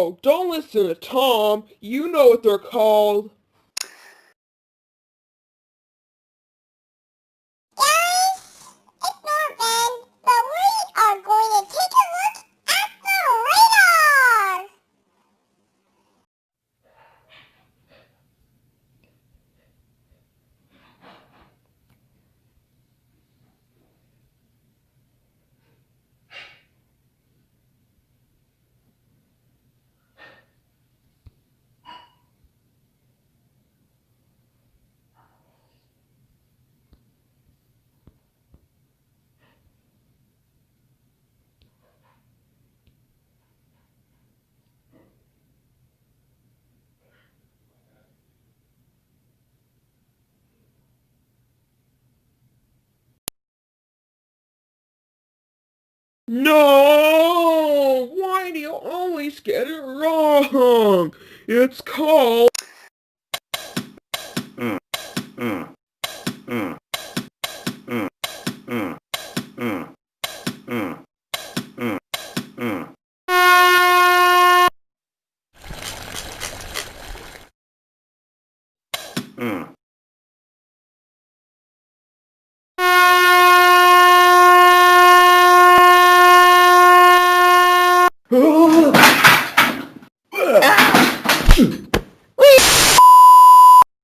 No, don't listen to Tom. You know what they're called. Guys, it's Norman, but we are going to take a look at the radar. No! Why do you always get it wrong? It's called...